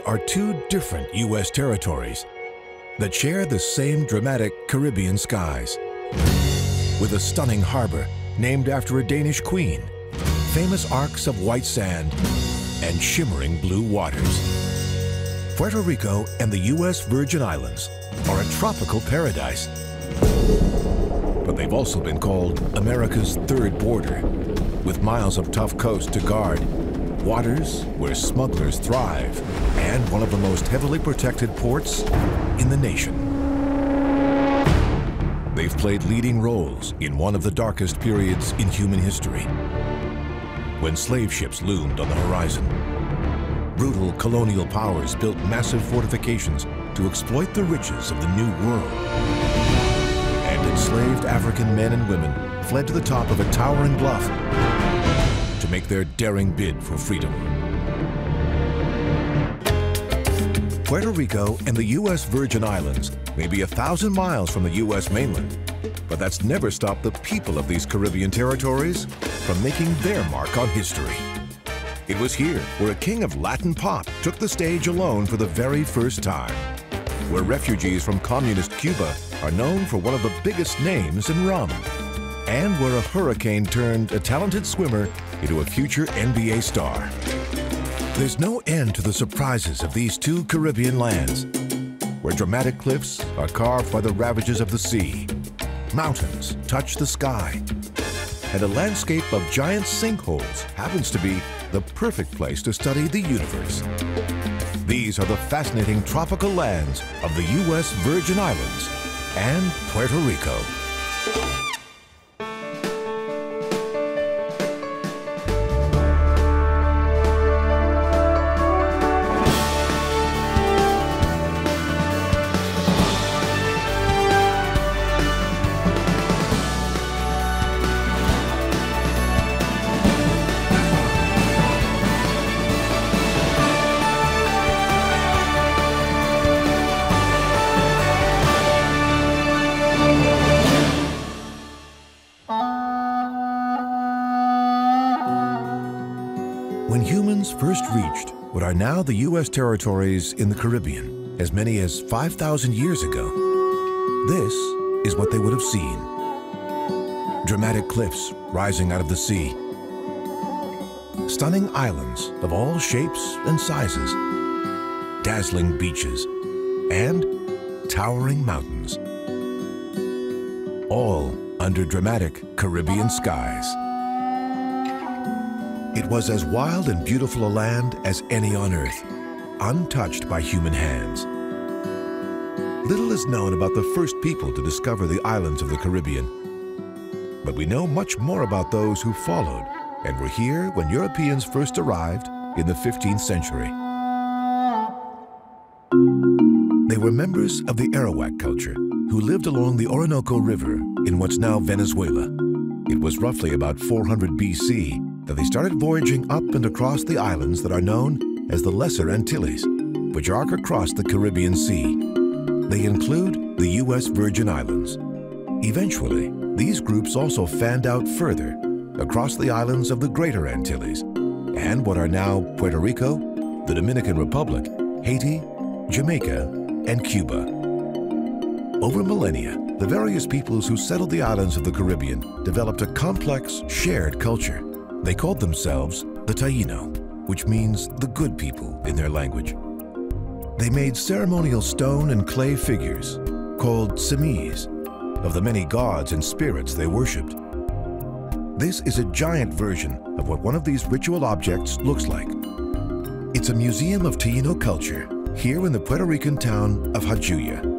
are two different U.S. territories that share the same dramatic Caribbean skies. With a stunning harbor named after a Danish queen, famous arcs of white sand, and shimmering blue waters. Puerto Rico and the U.S. Virgin Islands are a tropical paradise. But they've also been called America's third border, with miles of tough coast to guard, waters where smugglers thrive, and one of the most heavily protected ports in the nation. They've played leading roles in one of the darkest periods in human history, when slave ships loomed on the horizon. Brutal colonial powers built massive fortifications to exploit the riches of the New World. And enslaved African men and women fled to the top of a towering bluff to make their daring bid for freedom. Puerto Rico and the U.S. Virgin Islands may be 1,000 miles from the U.S. mainland, but that's never stopped the people of these Caribbean territories from making their mark on history. It was here where a king of Latin pop took the stage alone for the very first time, where refugees from communist Cuba are known for one of the biggest names in rum, and where a hurricane turned a talented swimmer into a future NBA star. There's no end to the surprises of these two Caribbean lands, where dramatic cliffs are carved by the ravages of the sea, mountains touch the sky, and a landscape of giant sinkholes happens to be the perfect place to study the universe. These are the fascinating tropical lands of the U.S. Virgin Islands and Puerto Rico. When humans first reached what are now the U.S. territories in the Caribbean, as many as 5,000 years ago, this is what they would have seen. Dramatic cliffs rising out of the sea, stunning islands of all shapes and sizes, dazzling beaches, and towering mountains, all under dramatic Caribbean skies. It was as wild and beautiful a land as any on Earth, untouched by human hands. Little is known about the first people to discover the islands of the Caribbean, but we know much more about those who followed and were here when Europeans first arrived in the 15th century. They were members of the Arawak culture who lived along the Orinoco River in what's now Venezuela. It was roughly about 400 BC that they started voyaging up and across the islands that are known as the Lesser Antilles, which arc across the Caribbean Sea. They include the U.S. Virgin Islands. Eventually, these groups also fanned out further across the islands of the Greater Antilles and what are now Puerto Rico, the Dominican Republic, Haiti, Jamaica, and Cuba. Over millennia, the various peoples who settled the islands of the Caribbean developed a complex, shared culture. They called themselves the Taino, which means the good people in their language. They made ceremonial stone and clay figures, called semis, of the many gods and spirits they worshipped. This is a giant version of what one of these ritual objects looks like. It's a museum of Taino culture here in the Puerto Rican town of Jayuya.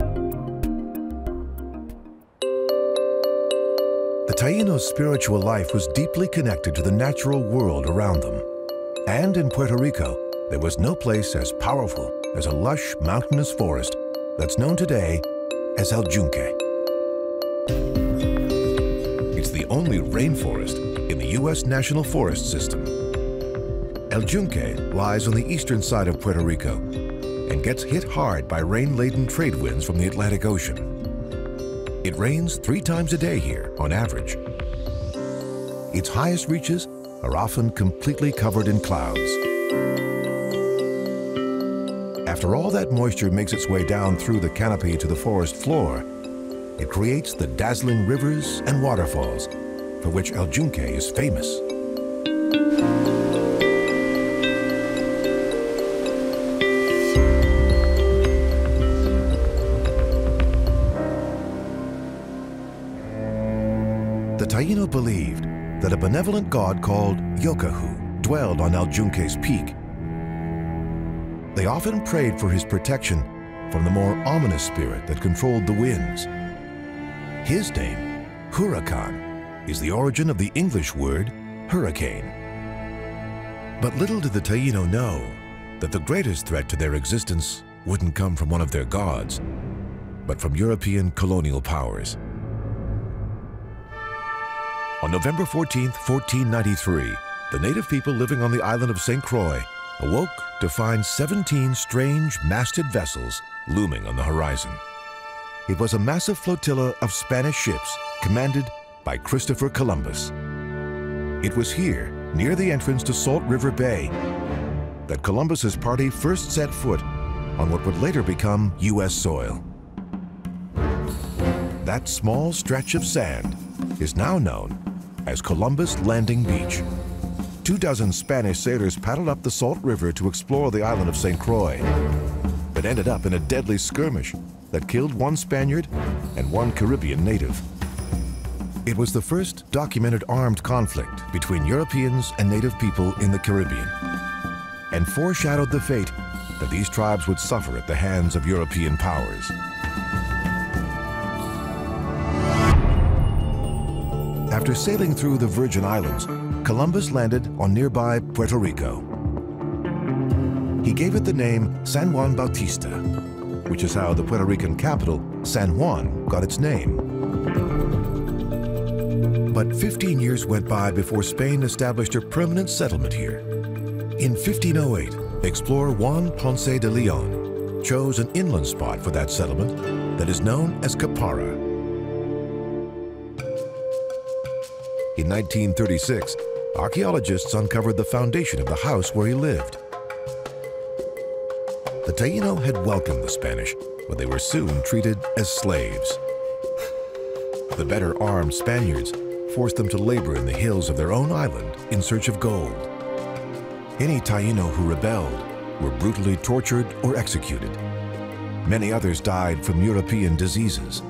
The Taino's spiritual life was deeply connected to the natural world around them. And in Puerto Rico, there was no place as powerful as a lush mountainous forest that's known today as El Yunque. It's the only rainforest in the U.S. National Forest System. El Yunque lies on the eastern side of Puerto Rico and gets hit hard by rain-laden trade winds from the Atlantic Ocean. It rains 3 times a day here, on average. Its highest reaches are often completely covered in clouds. After all that moisture makes its way down through the canopy to the forest floor, it creates the dazzling rivers and waterfalls for which El Yunque is famous. The Taino believed that a benevolent god called Yokahu dwelled on El Yunque's peak. They often prayed for his protection from the more ominous spirit that controlled the winds. His name, Huracan, is the origin of the English word hurricane. But little did the Taino know that the greatest threat to their existence wouldn't come from one of their gods, but from European colonial powers. On November 14, 1493, the native people living on the island of St. Croix awoke to find 17 strange masted vessels looming on the horizon. It was a massive flotilla of Spanish ships commanded by Christopher Columbus. It was here, near the entrance to Salt River Bay, that Columbus's party first set foot on what would later become U.S. soil. That small stretch of sand is now known as Columbus Landing Beach. 24 Spanish sailors paddled up the Salt River to explore the island of St. Croix, but ended up in a deadly skirmish that killed 1 Spaniard and 1 Caribbean native. It was the first documented armed conflict between Europeans and native people in the Caribbean, and foreshadowed the fate that these tribes would suffer at the hands of European powers. After sailing through the Virgin Islands, Columbus landed on nearby Puerto Rico. He gave it the name San Juan Bautista, which is how the Puerto Rican capital, San Juan, got its name. But 15 years went by before Spain established a permanent settlement here. In 1508, explorer Juan Ponce de Leon chose an inland spot for that settlement that is known as Capara. In 1936, archaeologists uncovered the foundation of the house where he lived. The Taino had welcomed the Spanish, but they were soon treated as slaves. The better armed Spaniards forced them to labor in the hills of their own island in search of gold. Any Taino who rebelled were brutally tortured or executed. Many others died from European diseases.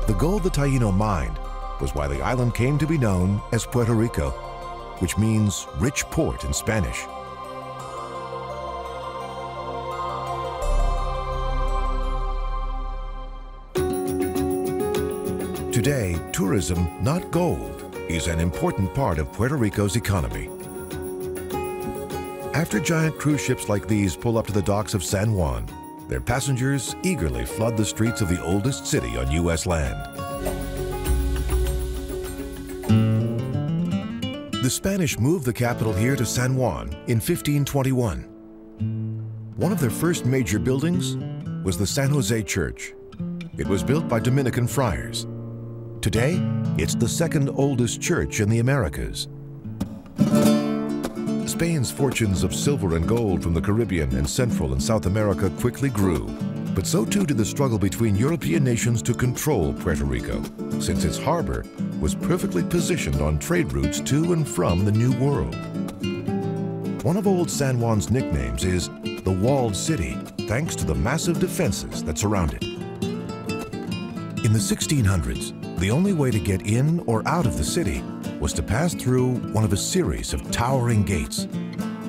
The gold the Taino mined was why the island came to be known as Puerto Rico, which means rich port in Spanish. Today, tourism, not gold, is an important part of Puerto Rico's economy. After giant cruise ships like these pull up to the docks of San Juan, their passengers eagerly flood the streets of the oldest city on U.S. land. The Spanish moved the capital here to San Juan in 1521. One of their first major buildings was the San Jose Church. It was built by Dominican friars. Today, it's the second oldest church in the Americas. Spain's fortunes of silver and gold from the Caribbean and Central and South America quickly grew, but so too did the struggle between European nations to control Puerto Rico, since its harbor was perfectly positioned on trade routes to and from the New World. One of old San Juan's nicknames is the Walled City, thanks to the massive defenses that surround it. In the 1600s, the only way to get in or out of the city was to pass through one of a series of towering gates.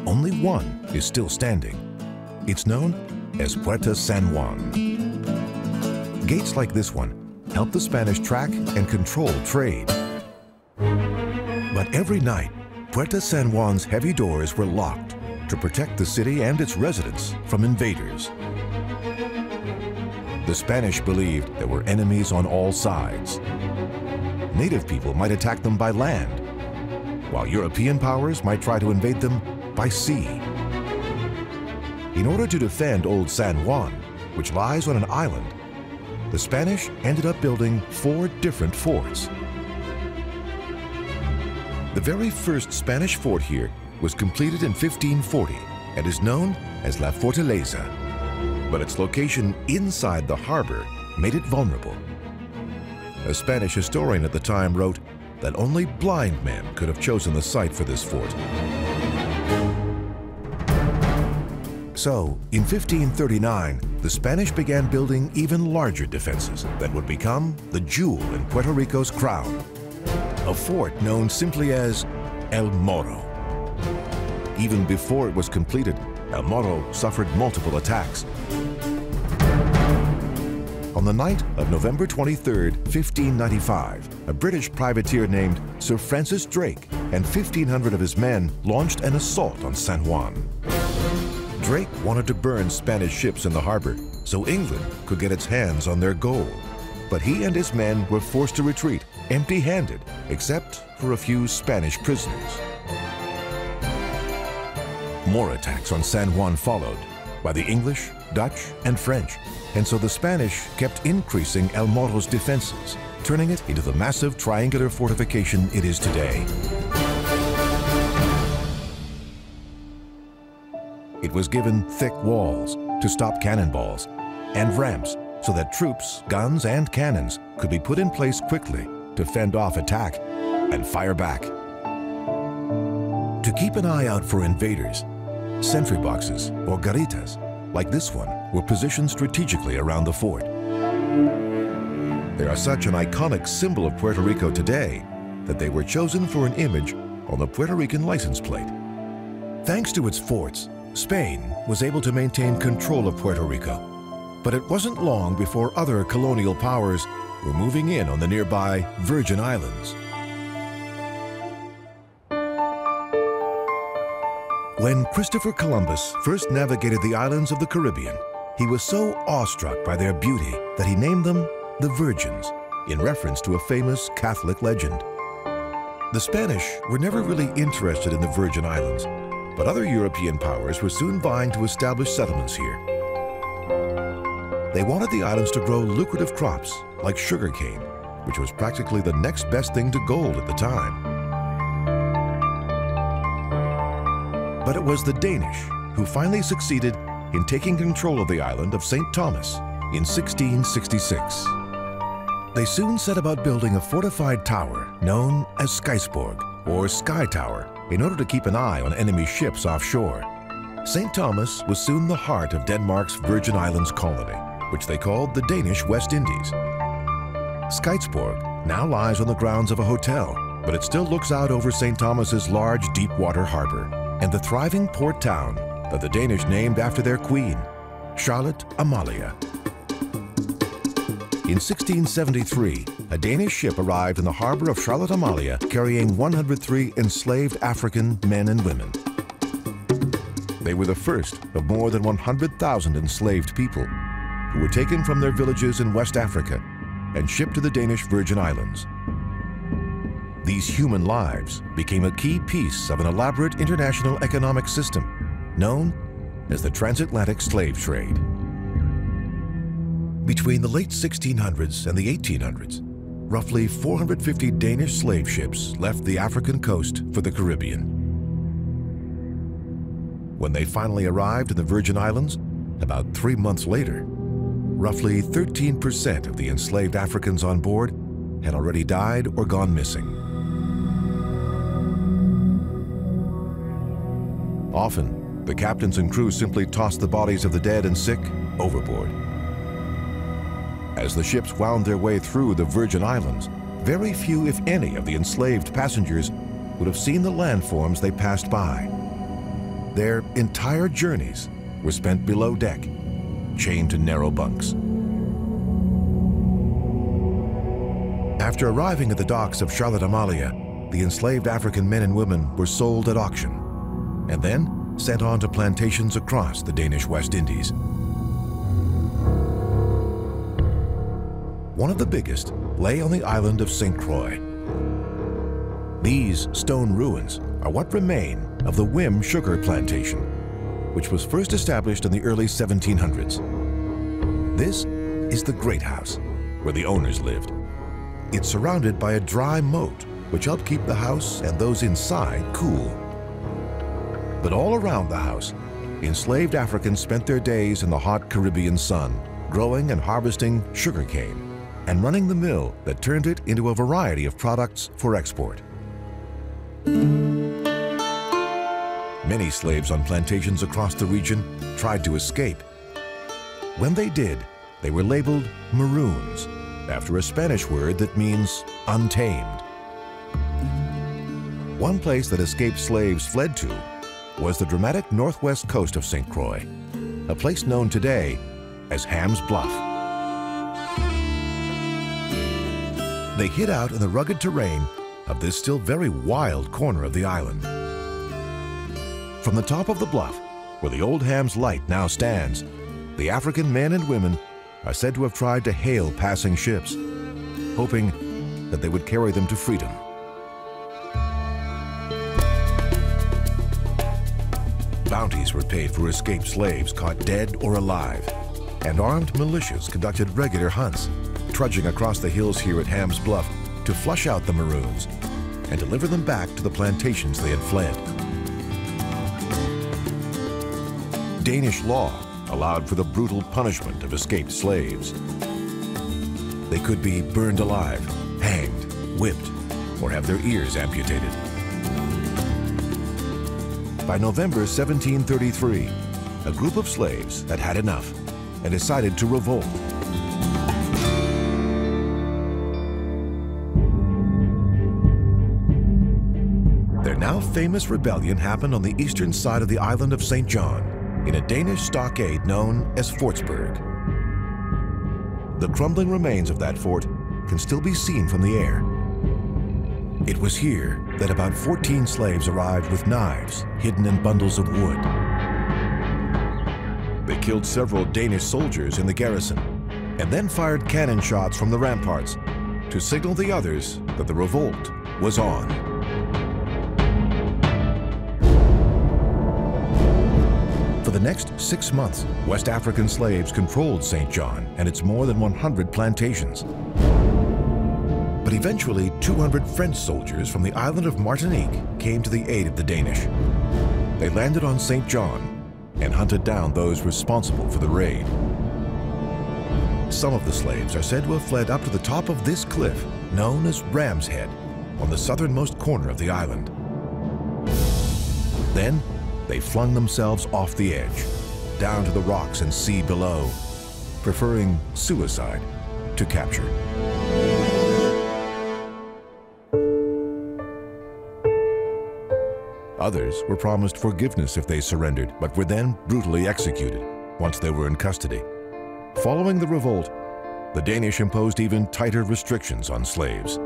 Only one is still standing. It's known as Puerta San Juan. Gates like this one helped the Spanish track and control trade. But every night, Puerta San Juan's heavy doors were locked to protect the city and its residents from invaders. The Spanish believed there were enemies on all sides. Native people might attack them by land, while European powers might try to invade them by sea. In order to defend Old San Juan, which lies on an island, the Spanish ended up building 4 different forts. The very first Spanish fort here was completed in 1540 and is known as La Fortaleza, but its location inside the harbor made it vulnerable. A Spanish historian at the time wrote that only blind men could have chosen the site for this fort. So, in 1539, the Spanish began building even larger defenses that would become the jewel in Puerto Rico's crown, a fort known simply as El Morro. Even before it was completed, El Morro suffered multiple attacks. On the night of November 23, 1595, a British privateer named Sir Francis Drake and 1,500 of his men launched an assault on San Juan. Drake wanted to burn Spanish ships in the harbor so England could get its hands on their gold. But he and his men were forced to retreat, empty-handed, except for a few Spanish prisoners. More attacks on San Juan followed by the English, Dutch, and French, and so the Spanish kept increasing El Morro's defenses, turning it into the massive triangular fortification it is today. It was given thick walls to stop cannonballs and ramps so that troops, guns, and cannons could be put in place quickly to fend off attack and fire back. To keep an eye out for invaders, sentry boxes or garitas, like this one, were positioned strategically around the fort. They are such an iconic symbol of Puerto Rico today that they were chosen for an image on the Puerto Rican license plate. Thanks to its forts, Spain was able to maintain control of Puerto Rico, but it wasn't long before other colonial powers were moving in on the nearby Virgin Islands. When Christopher Columbus first navigated the islands of the Caribbean, he was so awestruck by their beauty that he named them the Virgins, in reference to a famous Catholic legend. The Spanish were never really interested in the Virgin Islands, but other European powers were soon vying to establish settlements here. They wanted the islands to grow lucrative crops like sugarcane, which was practically the next best thing to gold at the time. But it was the Danish who finally succeeded in taking control of the island of St. Thomas in 1666. They soon set about building a fortified tower known as Skeisborg, or Sky Tower, in order to keep an eye on enemy ships offshore. St. Thomas was soon the heart of Denmark's Virgin Islands colony, which they called the Danish West Indies. Skeisborg now lies on the grounds of a hotel, but it still looks out over St. Thomas's large deep-water harbor and the thriving port town that the Danish named after their queen, Charlotte Amalia. In 1673, a Danish ship arrived in the harbor of Charlotte Amalia carrying 103 enslaved African men and women. They were the first of more than 100,000 enslaved people who were taken from their villages in West Africa and shipped to the Danish Virgin Islands. These human lives became a key piece of an elaborate international economic system known as the transatlantic slave trade. Between the late 1600s and the 1800s, roughly 450 Danish slave ships left the African coast for the Caribbean. When they finally arrived in the Virgin Islands, about 3 months later, roughly 13% of the enslaved Africans on board had already died or gone missing. Often, the captains and crew simply tossed the bodies of the dead and sick overboard. As the ships wound their way through the Virgin Islands, very few, if any, of the enslaved passengers would have seen the landforms they passed by. Their entire journeys were spent below deck, chained to narrow bunks. After arriving at the docks of Charlotte Amalia, the enslaved African men and women were sold at auction and then sent on to plantations across the Danish West Indies. One of the biggest lay on the island of St. Croix. These stone ruins are what remain of the Wim sugar plantation, which was first established in the early 1700s. This is the Great House, where the owners lived. It's surrounded by a dry moat, which helped keep the house and those inside cool. But all around the house enslaved Africans spent their days in the hot Caribbean sun, growing and harvesting sugarcane and running the mill that turned it into a variety of products for export. Many slaves on plantations across the region tried to escape. When they did, they were labeled maroons, after a Spanish word that means untamed. One place that escaped slaves fled to was the dramatic northwest coast of St. Croix, a place known today as Ham's Bluff. They hid out in the rugged terrain of this still very wild corner of the island. From the top of the bluff, where the old Ham's Light now stands, the African men and women are said to have tried to hail passing ships, hoping that they would carry them to freedom. Bounties were paid for escaped slaves caught dead or alive, and armed militias conducted regular hunts, trudging across the hills here at Ham's Bluff to flush out the maroons and deliver them back to the plantations they had fled. Danish law allowed for the brutal punishment of escaped slaves. They could be burned alive, hanged, whipped, or have their ears amputated. By November 1733, a group of slaves had had enough and decided to revolt. Their now famous rebellion happened on the eastern side of the island of St. John, in a Danish stockade known as Fortsburg. The crumbling remains of that fort can still be seen from the air. It was here that about 14 slaves arrived with knives hidden in bundles of wood. They killed several Danish soldiers in the garrison and then fired cannon shots from the ramparts to signal the others that the revolt was on. For the next 6 months, West African slaves controlled St. John and its more than 100 plantations. But eventually, 200 French soldiers from the island of Martinique came to the aid of the Danish. They landed on St. John and hunted down those responsible for the raid. Some of the slaves are said to have fled up to the top of this cliff, known as Ram's Head, on the southernmost corner of the island. Then, they flung themselves off the edge, down to the rocks and sea below, preferring suicide to capture. Others were promised forgiveness if they surrendered, but were then brutally executed once they were in custody. Following the revolt, the Danish imposed even tighter restrictions on slaves.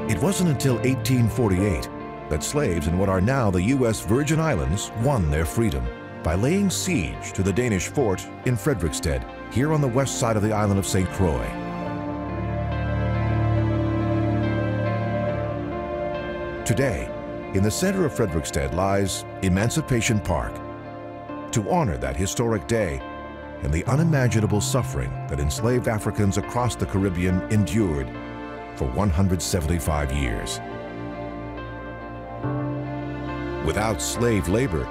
It wasn't until 1848 that slaves in what are now the U.S. Virgin Islands won their freedom by laying siege to the Danish fort in Frederiksted, here on the west side of the island of St. Croix. Today, in the center of Frederiksted lies Emancipation Park, to honor that historic day and the unimaginable suffering that enslaved Africans across the Caribbean endured for 175 years. Without slave labor,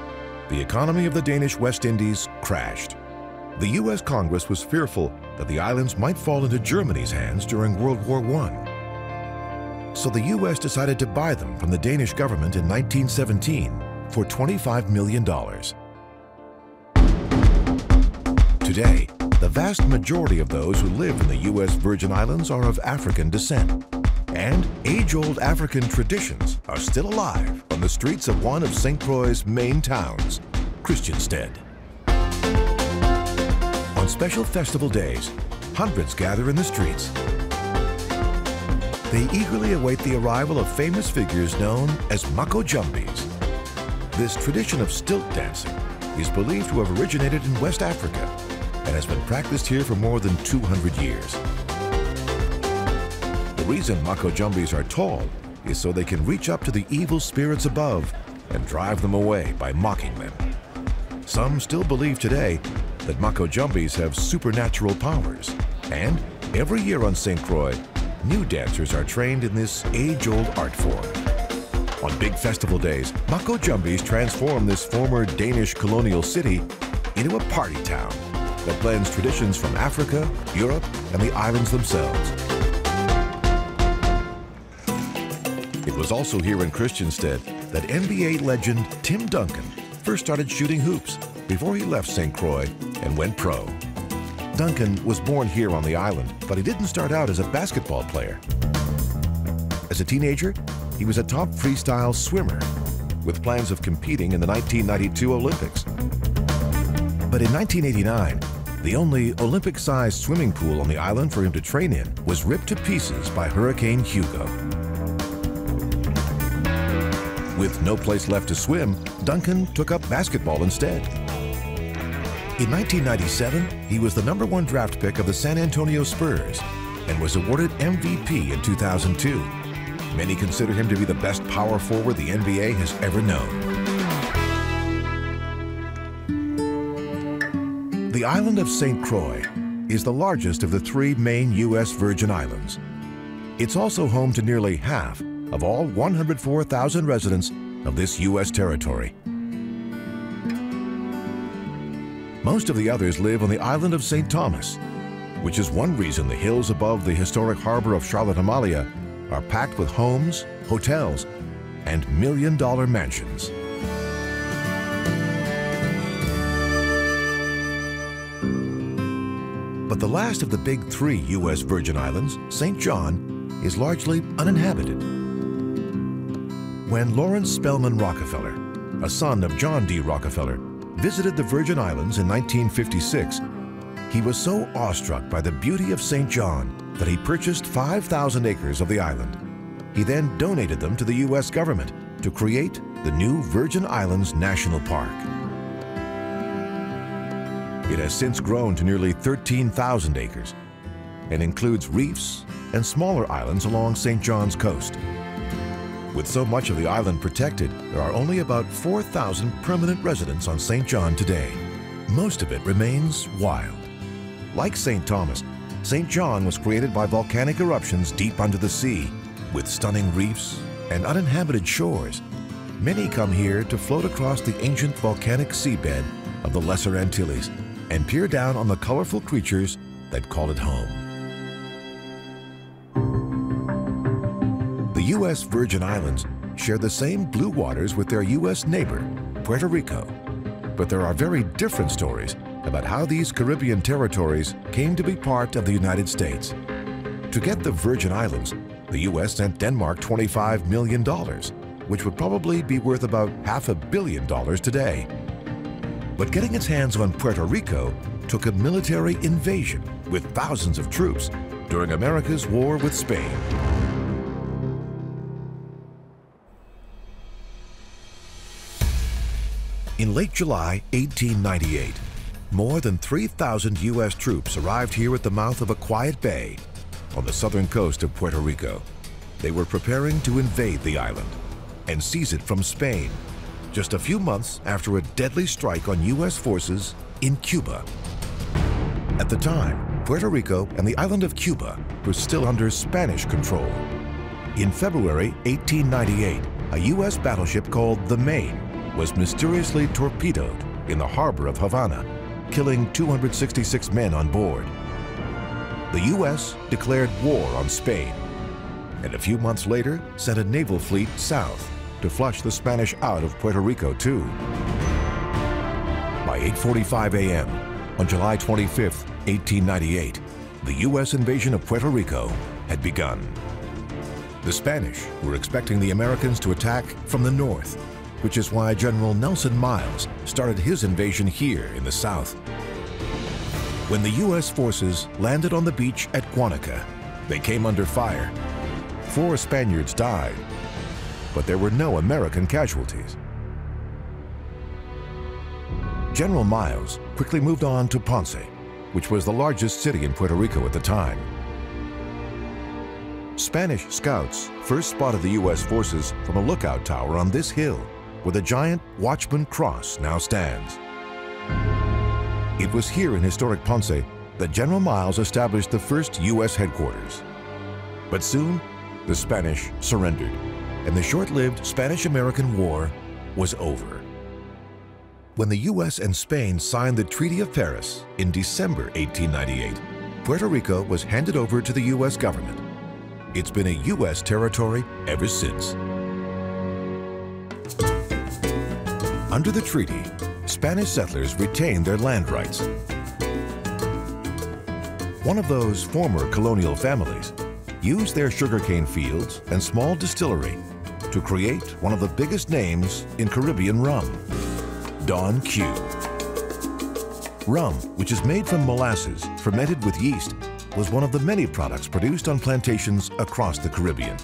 the economy of the Danish West Indies crashed. The U.S. Congress was fearful that the islands might fall into Germany's hands during World War I. So the U.S. decided to buy them from the Danish government in 1917 for $25 million. Today, the vast majority of those who live in the U.S. Virgin Islands are of African descent, and age-old African traditions are still alive on the streets of one of St. Croix's main towns, Christiansted. On special festival days, hundreds gather in the streets. They eagerly await the arrival of famous figures known as Makojumbis. This tradition of stilt dancing is believed to have originated in West Africa and has been practiced here for more than 200 years. The reason Makojumbis are tall is so they can reach up to the evil spirits above and drive them away by mocking them. Some still believe today that Mako Jumbies have supernatural powers. And every year on St. Croix, new dancers are trained in this age-old art form. On big festival days, Mako Jumbies transform this former Danish colonial city into a party town that blends traditions from Africa, Europe, and the islands themselves. It was also here in Christiansted that NBA legend Tim Duncan first started shooting hoops before he left St. Croix and went pro. Duncan was born here on the island, but he didn't start out as a basketball player. As a teenager, he was a top freestyle swimmer with plans of competing in the 1992 Olympics. But in 1989, the only Olympic-sized swimming pool on the island for him to train in was ripped to pieces by Hurricane Hugo. With no place left to swim, Duncan took up basketball instead. In 1997, he was the #1 draft pick of the San Antonio Spurs and was awarded MVP in 2002. Many consider him to be the best power forward the NBA has ever known. The island of St. Croix is the largest of the 3 main U.S. Virgin Islands. It's also home to nearly half of all 104,000 residents of this U.S. territory. Most of the others live on the island of St. Thomas, which is one reason the hills above the historic harbor of Charlotte Amalia are packed with homes, hotels, and million-dollar mansions. But the last of the big 3 U.S. Virgin Islands, St. John, is largely uninhabited. When Lawrence Spelman Rockefeller, a son of John D. Rockefeller, visited the Virgin Islands in 1956, he was so awestruck by the beauty of St. John that he purchased 5,000 acres of the island. He then donated them to the U.S. government to create the new Virgin Islands National Park. It has since grown to nearly 13,000 acres and includes reefs and smaller islands along St. John's coast. With so much of the island protected, there are only about 4,000 permanent residents on St. John today. Most of it remains wild. Like St. Thomas, St. John was created by volcanic eruptions deep under the sea, with stunning reefs and uninhabited shores. Many come here to float across the ancient volcanic seabed of the Lesser Antilles and peer down on the colorful creatures that call it home. The U.S. Virgin Islands share the same blue waters with their U.S. neighbor, Puerto Rico. But there are very different stories about how these Caribbean territories came to be part of the United States. To get the Virgin Islands, the U.S. sent Denmark $25 million, which would probably be worth about $500 million today. But getting its hands on Puerto Rico took a military invasion with thousands of troops during America's war with Spain. In late July 1898, more than 3,000 U.S. troops arrived here at the mouth of a quiet bay on the southern coast of Puerto Rico. They were preparing to invade the island and seize it from Spain, just a few months after a deadly strike on U.S. forces in Cuba. At the time, Puerto Rico and the island of Cuba were still under Spanish control. In February 1898, a U.S. battleship called the Maine was mysteriously torpedoed in the harbor of Havana, killing 266 men on board. The U.S. declared war on Spain, and a few months later sent a naval fleet south to flush the Spanish out of Puerto Rico too. By 8:45 a.m. on July 25, 1898, the U.S. invasion of Puerto Rico had begun. The Spanish were expecting the Americans to attack from the north, which is why General Nelson Miles started his invasion here in the south. When the U.S. forces landed on the beach at Guanica, they came under fire. 4 Spaniards died, but there were no American casualties. General Miles quickly moved on to Ponce, which was the largest city in Puerto Rico at the time. Spanish scouts first spotted the U.S. forces from a lookout tower on this hill, where the giant Watchman Cross now stands. It was here in historic Ponce that General Miles established the first U.S. headquarters. But soon, the Spanish surrendered, and the short-lived Spanish-American War was over. When the U.S. and Spain signed the Treaty of Paris in December 1898, Puerto Rico was handed over to the U.S. government. It's been a U.S. territory ever since. Under the treaty, Spanish settlers retained their land rights. One of those former colonial families used their sugarcane fields and small distillery to create one of the biggest names in Caribbean rum, Don Q. Rum, which is made from molasses fermented with yeast, was one of the many products produced on plantations across the Caribbean.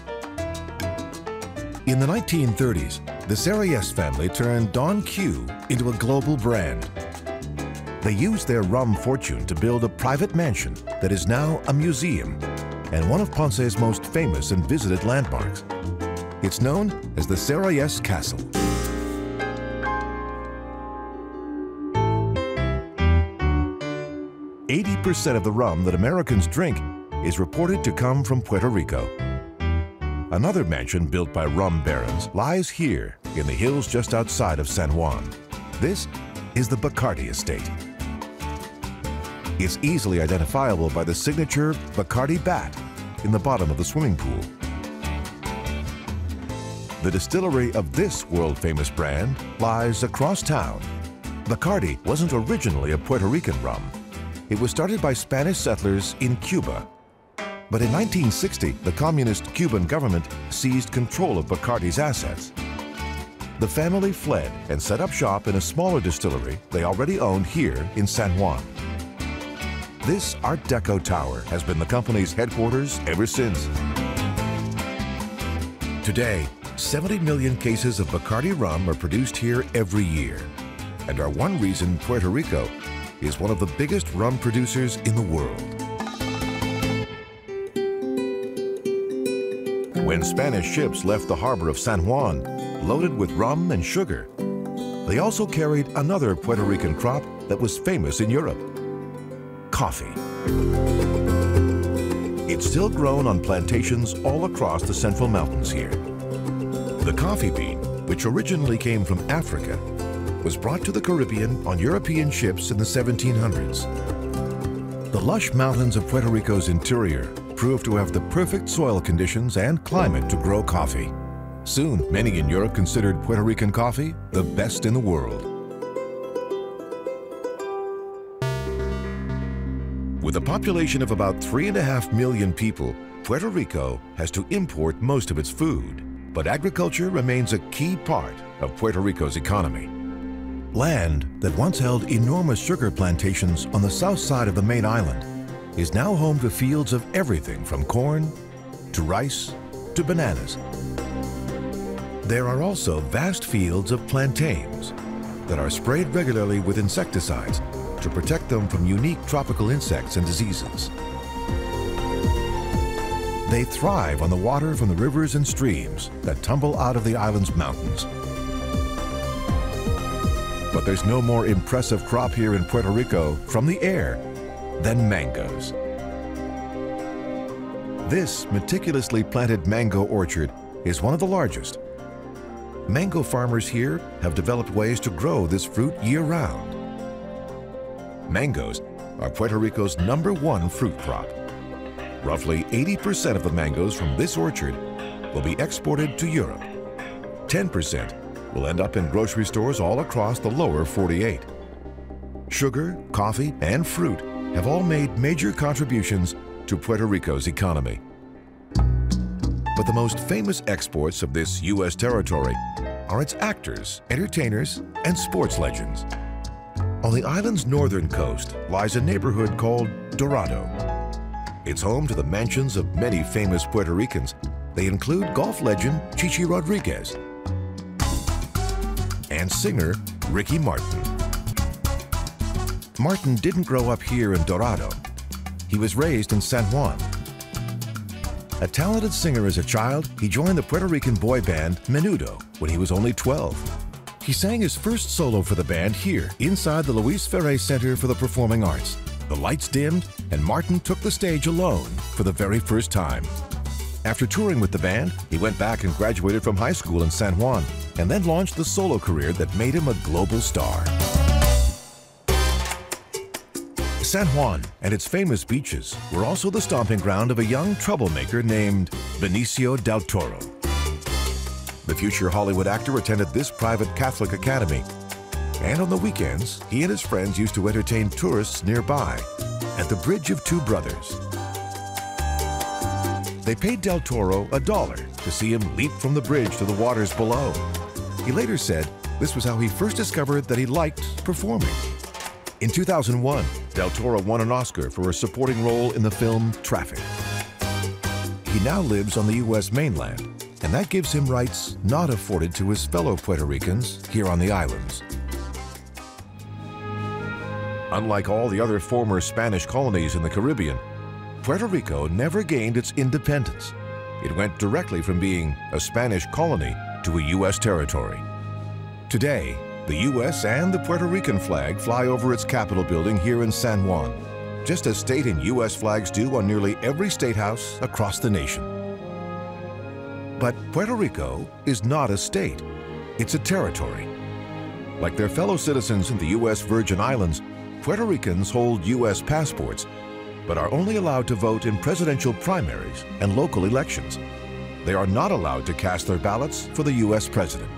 In the 1930s, the Sarayes family turned Don Q into a global brand. They used their rum fortune to build a private mansion that is now a museum and one of Ponce's most famous and visited landmarks. It's known as the Sarayes Castle. 80% of the rum that Americans drink is reported to come from Puerto Rico. Another mansion built by rum barons lies here in the hills just outside of San Juan. This is the Bacardi estate. It's easily identifiable by the signature Bacardi bat in the bottom of the swimming pool. The distillery of this world-famous brand lies across town. Bacardi wasn't originally a Puerto Rican rum. It was started by Spanish settlers in Cuba. But in 1960, the communist Cuban government seized control of Bacardi's assets. The family fled and set up shop in a smaller distillery they already owned here in San Juan. This Art Deco tower has been the company's headquarters ever since. Today, 70 million cases of Bacardi rum are produced here every year, and are one reason Puerto Rico is one of the biggest rum producers in the world. When Spanish ships left the harbor of San Juan, loaded with rum and sugar, they also carried another Puerto Rican crop that was famous in Europe: coffee. It's still grown on plantations all across the Central Mountains here. The coffee bean, which originally came from Africa, was brought to the Caribbean on European ships in the 1700s. The lush mountains of Puerto Rico's interior proved to have the perfect soil conditions and climate to grow coffee. Soon, many in Europe considered Puerto Rican coffee the best in the world. With a population of about 3.5 million people, Puerto Rico has to import most of its food, but agriculture remains a key part of Puerto Rico's economy. Land that once held enormous sugar plantations on the south side of the main island is now home to fields of everything from corn to rice to bananas. There are also vast fields of plantains that are sprayed regularly with insecticides to protect them from unique tropical insects and diseases. They thrive on the water from the rivers and streams that tumble out of the island's mountains. But there's no more impressive crop here in Puerto Rico from the air than mangoes. This meticulously planted mango orchard is one of the largest. Mango farmers here have developed ways to grow this fruit year-round. Mangoes are Puerto Rico's #1 fruit crop. Roughly 80% of the mangoes from this orchard will be exported to Europe. 10% will end up in grocery stores all across the lower 48. Sugar, coffee, and fruit have all made major contributions to Puerto Rico's economy. But the most famous exports of this U.S. territory are its actors, entertainers, and sports legends. On the island's northern coast lies a neighborhood called Dorado. It's home to the mansions of many famous Puerto Ricans. They include golf legend Chichi Rodriguez and singer Ricky Martin. Martin didn't grow up here in Dorado. He was raised in San Juan. A talented singer as a child, he joined the Puerto Rican boy band Menudo when he was only 12. He sang his first solo for the band here, inside the Luis Ferre Center for the Performing Arts. The lights dimmed, and Martin took the stage alone for the very first time. After touring with the band, he went back and graduated from high school in San Juan, and then launched the solo career that made him a global star. San Juan and its famous beaches were also the stomping ground of a young troublemaker named Benicio del Toro. The future Hollywood actor attended this private Catholic academy, and on the weekends, he and his friends used to entertain tourists nearby at the Bridge of Two Brothers. They paid Del Toro $1 to see him leap from the bridge to the waters below. He later said this was how he first discovered that he liked performing. In 2001, Del Toro won an Oscar for a supporting role in the film Traffic. He now lives on the U.S. mainland, and that gives him rights not afforded to his fellow Puerto Ricans here on the islands. Unlike all the other former Spanish colonies in the Caribbean, Puerto Rico never gained its independence. It went directly from being a Spanish colony to a U.S. territory. Today, the U.S. and the Puerto Rican flag fly over its Capitol building here in San Juan, just as state and U.S. flags do on nearly every state house across the nation. But Puerto Rico is not a state, it's a territory. Like their fellow citizens in the U.S. Virgin Islands, Puerto Ricans hold U.S. passports, but are only allowed to vote in presidential primaries and local elections. They are not allowed to cast their ballots for the U.S. president.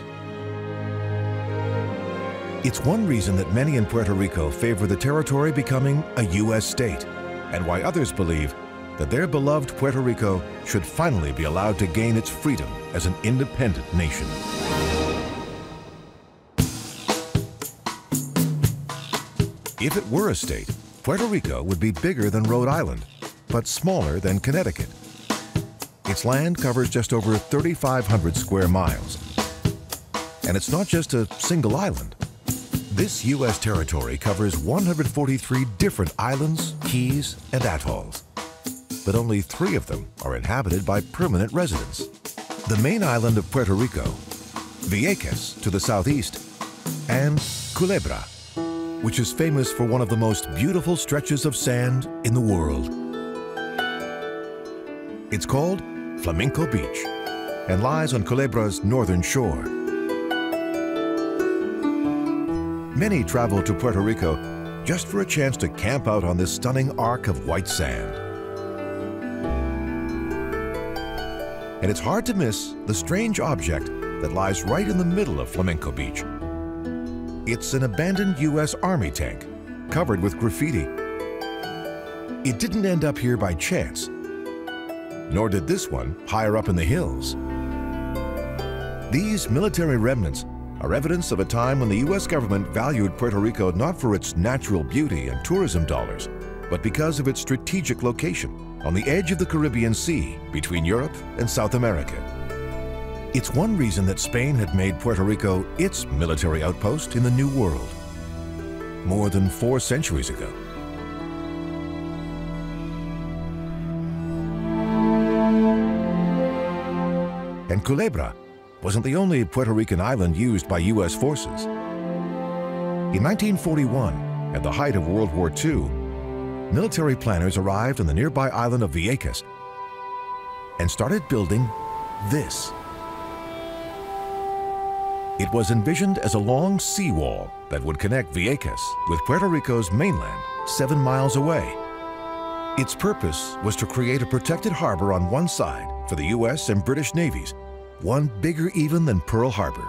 It's one reason that many in Puerto Rico favor the territory becoming a U.S. state, and why others believe that their beloved Puerto Rico should finally be allowed to gain its freedom as an independent nation. If it were a state, Puerto Rico would be bigger than Rhode Island, but smaller than Connecticut. Its land covers just over 3,500 square miles. And it's not just a single island. This U.S. territory covers 143 different islands, keys, and atolls. But only 3 of them are inhabited by permanent residents. The main island of Puerto Rico, Vieques to the southeast, and Culebra, which is famous for one of the most beautiful stretches of sand in the world. It's called Flamenco Beach and lies on Culebra's northern shore. Many travel to Puerto Rico just for a chance to camp out on this stunning arc of white sand. And it's hard to miss the strange object that lies right in the middle of Flamenco Beach. It's an abandoned U.S. Army tank covered with graffiti. It didn't end up here by chance, nor did this one higher up in the hills. These military remnants are evidence of a time when the U.S. government valued Puerto Rico not for its natural beauty and tourism dollars, but because of its strategic location on the edge of the Caribbean Sea between Europe and South America. It's one reason that Spain had made Puerto Rico its military outpost in the New World more than 4 centuries ago. And Culebra wasn't the only Puerto Rican island used by U.S. forces. In 1941, at the height of World War II, military planners arrived on the nearby island of Vieques and started building this. It was envisioned as a long seawall that would connect Vieques with Puerto Rico's mainland 7 miles away. Its purpose was to create a protected harbor on one side for the U.S. and British navies, one bigger even than Pearl Harbor.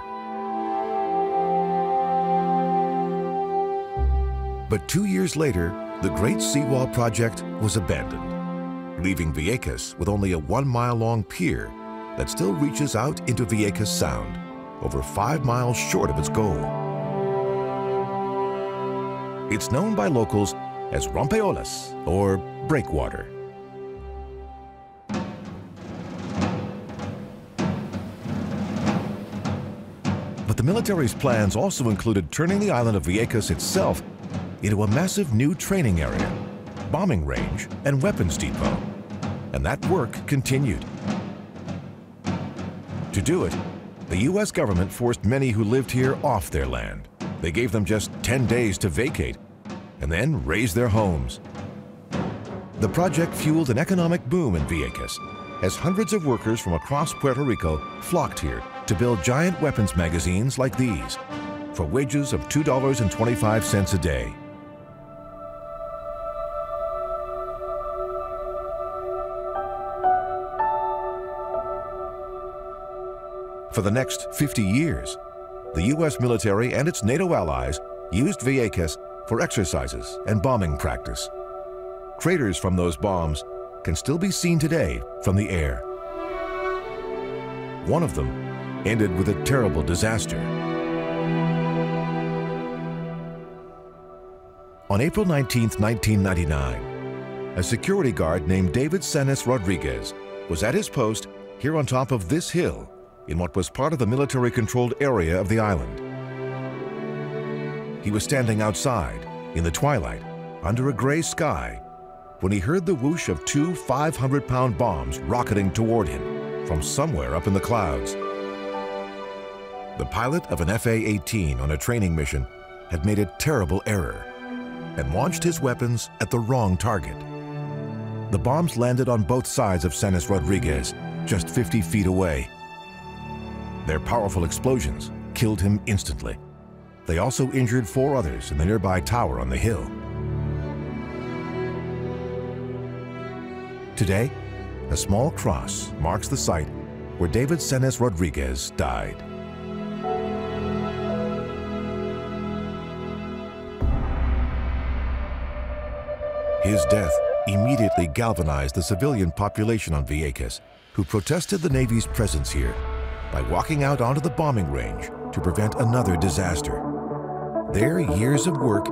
But 2 years later, the Great Seawall Project was abandoned, leaving Vieques with only a 1-mile-long pier that still reaches out into Vieques Sound, over 5 miles short of its goal. It's known by locals as rompeolas, or breakwater. But the military's plans also included turning the island of Vieques itself into a massive new training area, bombing range, and weapons depot. And that work continued. To do it, the U.S. government forced many who lived here off their land. They gave them just 10 days to vacate and then raise their homes. The project fueled an economic boom in Vieques as hundreds of workers from across Puerto Rico flocked here to build giant weapons magazines like these for wages of $2.25 a day. For the next 50 years, the U.S. military and its NATO allies used Vieques for exercises and bombing practice. Craters from those bombs can still be seen today from the air. One of them ended with a terrible disaster. On April 19, 1999, a security guard named David Sanes Rodriguez was at his post here on top of this hill in what was part of the military-controlled area of the island. He was standing outside in the twilight under a gray sky when he heard the whoosh of two 500-pound bombs rocketing toward him from somewhere up in the clouds. The pilot of an FA-18 on a training mission had made a terrible error and launched his weapons at the wrong target. The bombs landed on both sides of Sanes Rodriguez, just 50 feet away. Their powerful explosions killed him instantly. They also injured 4 others in the nearby tower on the hill. Today, a small cross marks the site where David Sanes Rodriguez died. His death immediately galvanized the civilian population on Vieques, who protested the Navy's presence here by walking out onto the bombing range to prevent another disaster. Their years of work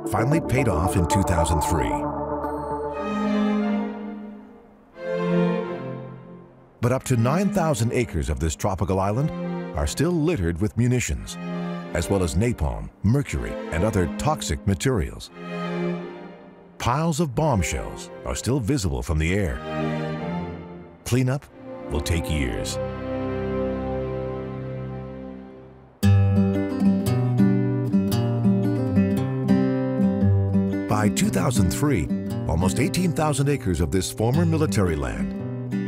finally paid off in 2003. But up to 9,000 acres of this tropical island are still littered with munitions, as well as napalm, mercury, and other toxic materials. Piles of bombshells are still visible from the air. Cleanup will take years. By 2003, almost 18,000 acres of this former military land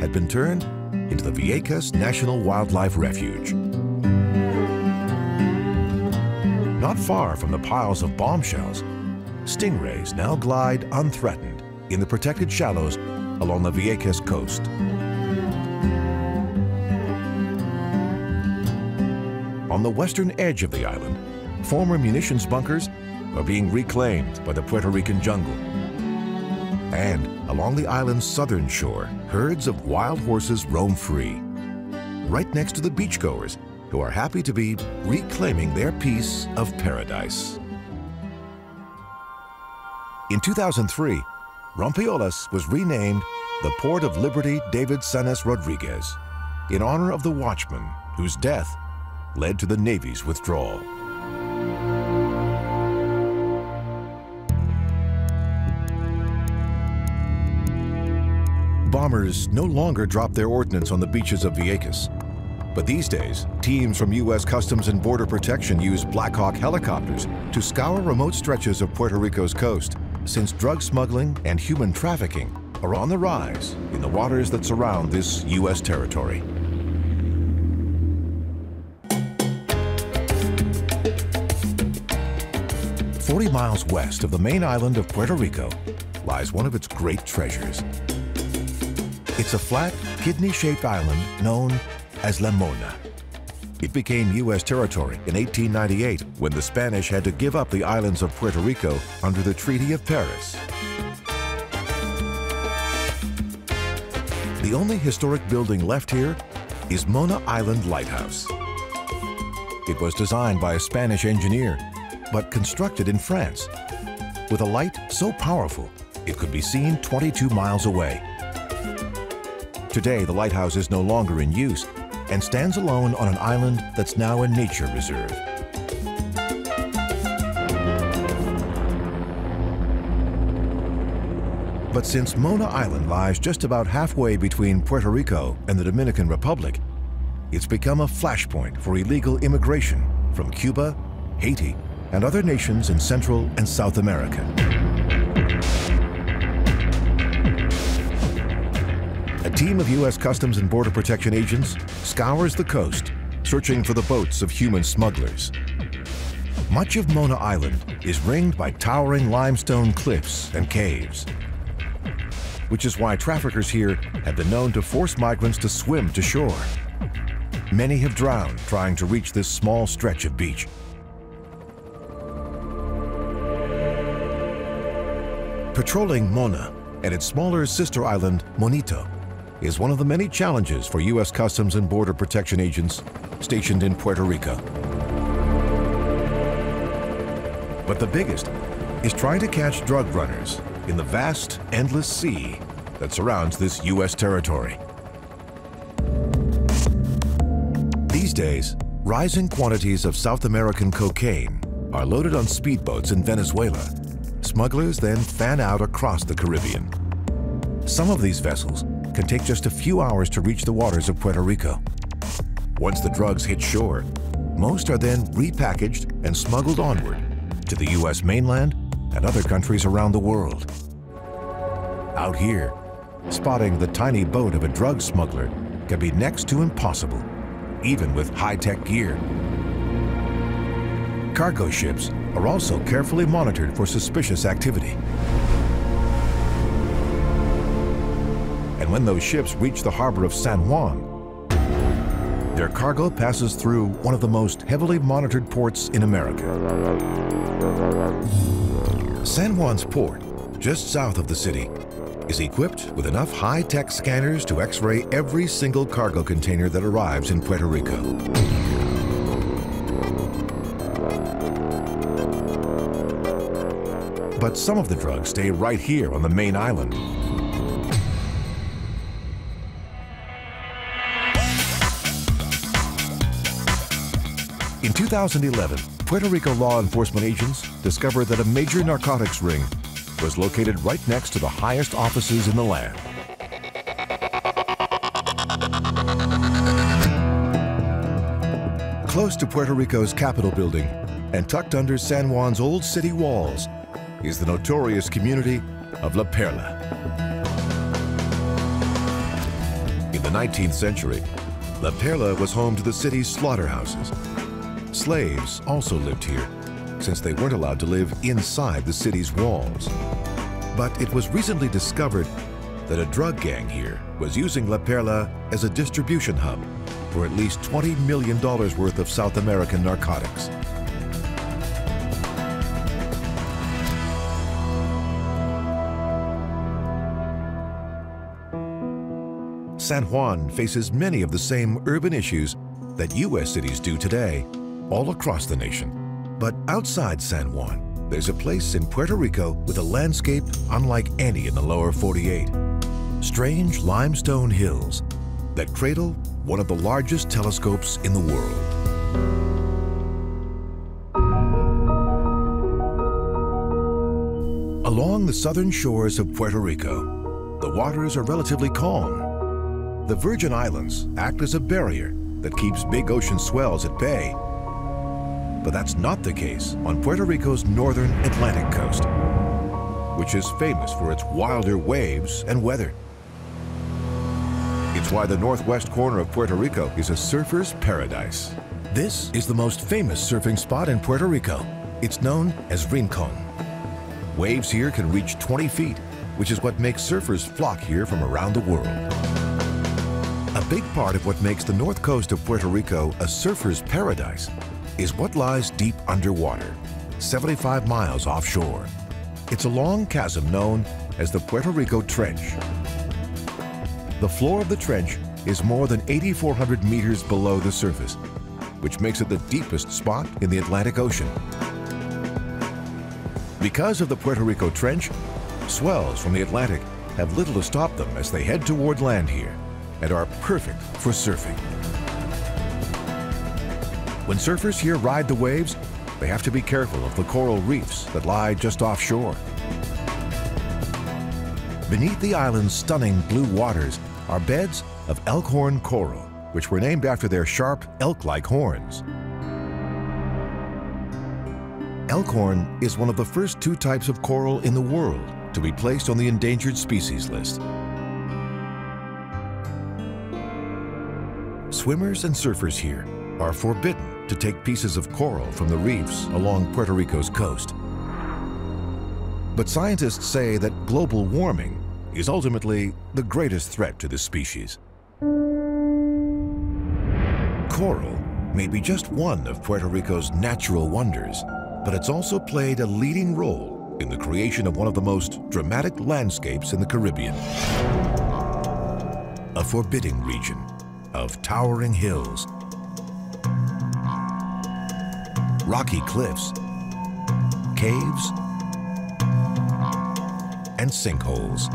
had been turned into the Vieques National Wildlife Refuge. Not far from the piles of bombshells, stingrays now glide unthreatened in the protected shallows along the Vieques coast. On the western edge of the island, former munitions bunkers are being reclaimed by the Puerto Rican jungle. And along the island's southern shore, herds of wild horses roam free, right next to the beachgoers who are happy to be reclaiming their piece of paradise. In 2003, Rompiolas was renamed the Port of Liberty David Sanes Rodriguez in honor of the watchman whose death led to the Navy's withdrawal. Bombers no longer drop their ordnance on the beaches of Vieques. But these days, teams from U.S. Customs and Border Protection use Black Hawk helicopters to scour remote stretches of Puerto Rico's coast, since drug smuggling and human trafficking are on the rise in the waters that surround this U.S. territory. "40 miles west of the main island of Puerto Rico lies one of its great treasures. It's a flat, kidney-shaped island known as La Mona. It became U.S. territory in 1898 when the Spanish had to give up the islands of Puerto Rico under the Treaty of Paris. The only historic building left here is Mona Island Lighthouse. It was designed by a Spanish engineer, but constructed in France, with a light so powerful it could be seen 22 miles away. Today, the lighthouse is no longer in use and stands alone on an island that's now a nature reserve. But since Mona Island lies just about halfway between Puerto Rico and the Dominican Republic, it's become a flashpoint for illegal immigration from Cuba, Haiti, and other nations in Central and South America. A team of U.S. Customs and Border Protection agents scours the coast, searching for the boats of human smugglers. Much of Mona Island is ringed by towering limestone cliffs and caves, which is why traffickers here have been known to force migrants to swim to shore. Many have drowned trying to reach this small stretch of beach. Patrolling Mona and its smaller sister island, Monito, is one of the many challenges for U.S. Customs and Border Protection agents stationed in Puerto Rico. But the biggest is trying to catch drug runners in the vast, endless sea that surrounds this U.S. territory. These days, rising quantities of South American cocaine are loaded on speedboats in Venezuela. Smugglers then fan out across the Caribbean. Some of these vessels can take just a few hours to reach the waters of Puerto Rico. Once the drugs hit shore, most are then repackaged and smuggled onward to the U.S. mainland and other countries around the world. Out here, spotting the tiny boat of a drug smuggler can be next to impossible, even with high-tech gear. Cargo ships are also carefully monitored for suspicious activity. And when those ships reach the harbor of San Juan, their cargo passes through one of the most heavily monitored ports in America. San Juan's port, just south of the city, is equipped with enough high-tech scanners to X-ray every single cargo container that arrives in Puerto Rico. But some of the drugs stay right here on the main island. In 2011, Puerto Rico law enforcement agents discovered that a major narcotics ring was located right next to the highest offices in the land. Close to Puerto Rico's Capitol building and tucked under San Juan's old city walls is the notorious community of La Perla. In the 19th century, La Perla was home to the city's slaughterhouses. Slaves also lived here, since they weren't allowed to live inside the city's walls. But it was recently discovered that a drug gang here was using La Perla as a distribution hub for at least $20 million worth of South American narcotics. San Juan faces many of the same urban issues that U.S. cities do today, all across the nation. But outside San Juan, there's a place in Puerto Rico with a landscape unlike any in the lower 48. Strange limestone hills that cradle one of the largest telescopes in the world. Along the southern shores of Puerto Rico, the waters are relatively calm. The Virgin Islands act as a barrier that keeps big ocean swells at bay. But that's not the case on Puerto Rico's northern Atlantic coast, which is famous for its wilder waves and weather. It's why the northwest corner of Puerto Rico is a surfer's paradise. This is the most famous surfing spot in Puerto Rico. It's known as Rincon. Waves here can reach 20 feet, which is what makes surfers flock here from around the world. A big part of what makes the north coast of Puerto Rico a surfer's paradise is what lies deep underwater, 75 miles offshore. It's a long chasm known as the Puerto Rico Trench. The floor of the trench is more than 8,400 meters below the surface, which makes it the deepest spot in the Atlantic Ocean. Because of the Puerto Rico Trench, swells from the Atlantic have little to stop them as they head toward land here and are perfect for surfing. When surfers here ride the waves, they have to be careful of the coral reefs that lie just offshore. Beneath the island's stunning blue waters are beds of Elkhorn Coral, which were named after their sharp, elk-like horns. Elkhorn is one of the first two types of coral in the world to be placed on the endangered species list. Swimmers and surfers here are forbidden to take pieces of coral from the reefs along Puerto Rico's coast. But scientists say that global warming is ultimately the greatest threat to this species. Coral may be just one of Puerto Rico's natural wonders, but it's also played a leading role in the creation of one of the most dramatic landscapes in the Caribbean. A forbidding region of towering hills, rocky cliffs, caves, and sinkholes.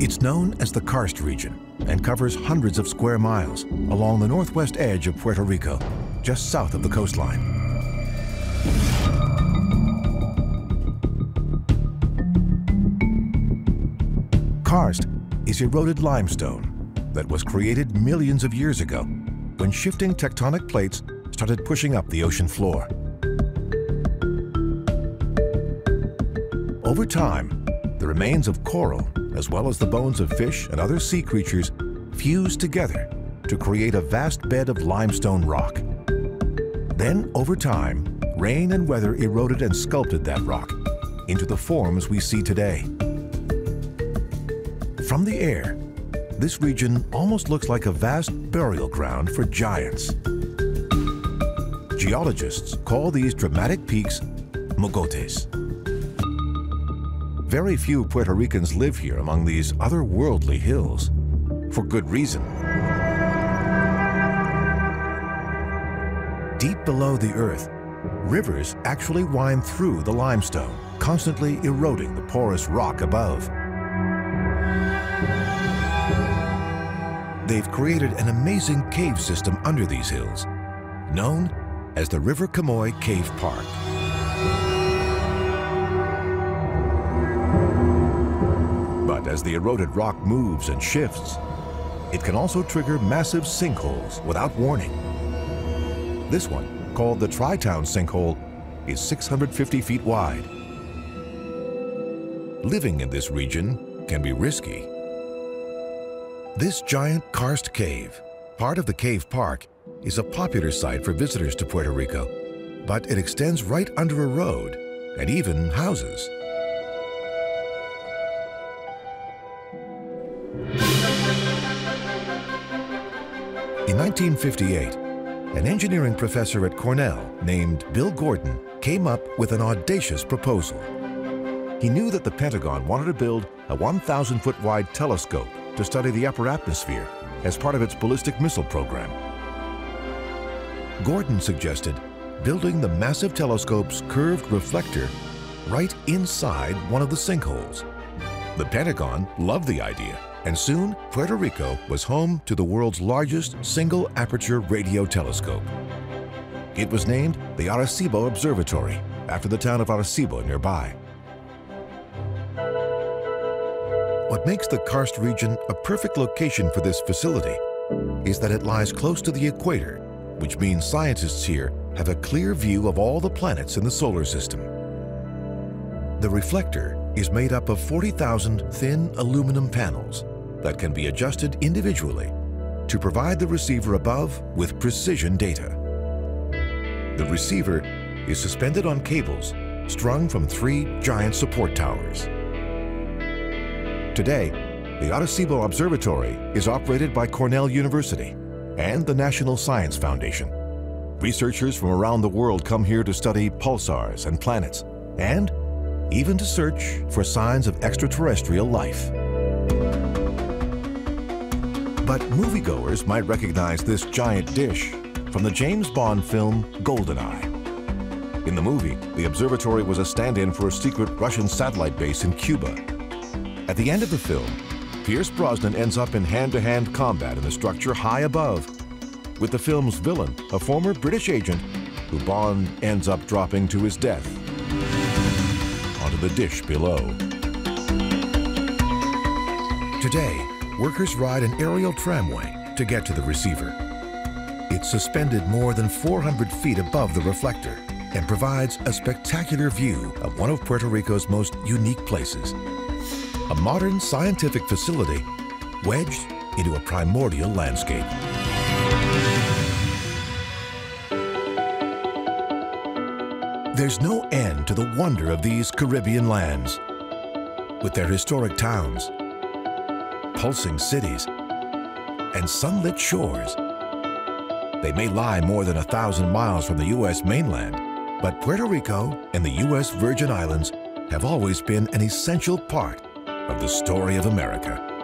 It's known as the Karst region and covers hundreds of square miles along the northwest edge of Puerto Rico, just south of the coastline. Karst is eroded limestone that was created millions of years ago when shifting tectonic plates started pushing up the ocean floor. Over time, the remains of coral, as well as the bones of fish and other sea creatures, fused together to create a vast bed of limestone rock. Then, over time, rain and weather eroded and sculpted that rock into the forms we see today. From the air, this region almost looks like a vast burial ground for giants. Geologists call these dramatic peaks mogotes. Very few Puerto Ricans live here among these otherworldly hills, for good reason. Deep below the earth, rivers actually wind through the limestone, constantly eroding the porous rock above. They've created an amazing cave system under these hills, known as the River Komoi Cave Park. But as the eroded rock moves and shifts, it can also trigger massive sinkholes without warning. This one, called the Tri-Town sinkhole, is 650 feet wide. Living in this region can be risky. This giant karst cave, part of the cave park, is a popular site for visitors to Puerto Rico, but it extends right under a road and even houses. In 1958, an engineering professor at Cornell named Bill Gordon came up with an audacious proposal. He knew that the Pentagon wanted to build a 1,000-foot wide telescope to study the upper atmosphere as part of its ballistic missile program. Gordon suggested building the massive telescope's curved reflector right inside one of the sinkholes. The Pentagon loved the idea, and soon Puerto Rico was home to the world's largest single-aperture radio telescope. It was named the Arecibo Observatory, after the town of Arecibo nearby. What makes the karst region a perfect location for this facility is that it lies close to the equator, which means scientists here have a clear view of all the planets in the solar system. The reflector is made up of 40,000 thin aluminum panels that can be adjusted individually to provide the receiver above with precision data. The receiver is suspended on cables strung from 3 giant support towers. Today, the Arecibo Observatory is operated by Cornell University and the National Science Foundation. Researchers from around the world come here to study pulsars and planets, and even to search for signs of extraterrestrial life. But moviegoers might recognize this giant dish from the James Bond film GoldenEye. In the movie, the observatory was a stand-in for a secret Russian satellite base in Cuba. At the end of the film, Pierce Brosnan ends up in hand-to-hand combat in the structure high above, with the film's villain, a former British agent, who Bond ends up dropping to his death onto the dish below. Today, workers ride an aerial tramway to get to the receiver. It's suspended more than 400 feet above the reflector and provides a spectacular view of one of Puerto Rico's most unique places. A modern scientific facility wedged into a primordial landscape. There's no end to the wonder of these Caribbean lands. With their historic towns, pulsing cities, and sunlit shores. They may lie more than 1,000 miles from the U.S. mainland, but Puerto Rico and the U.S. Virgin Islands have always been an essential part of the story of America.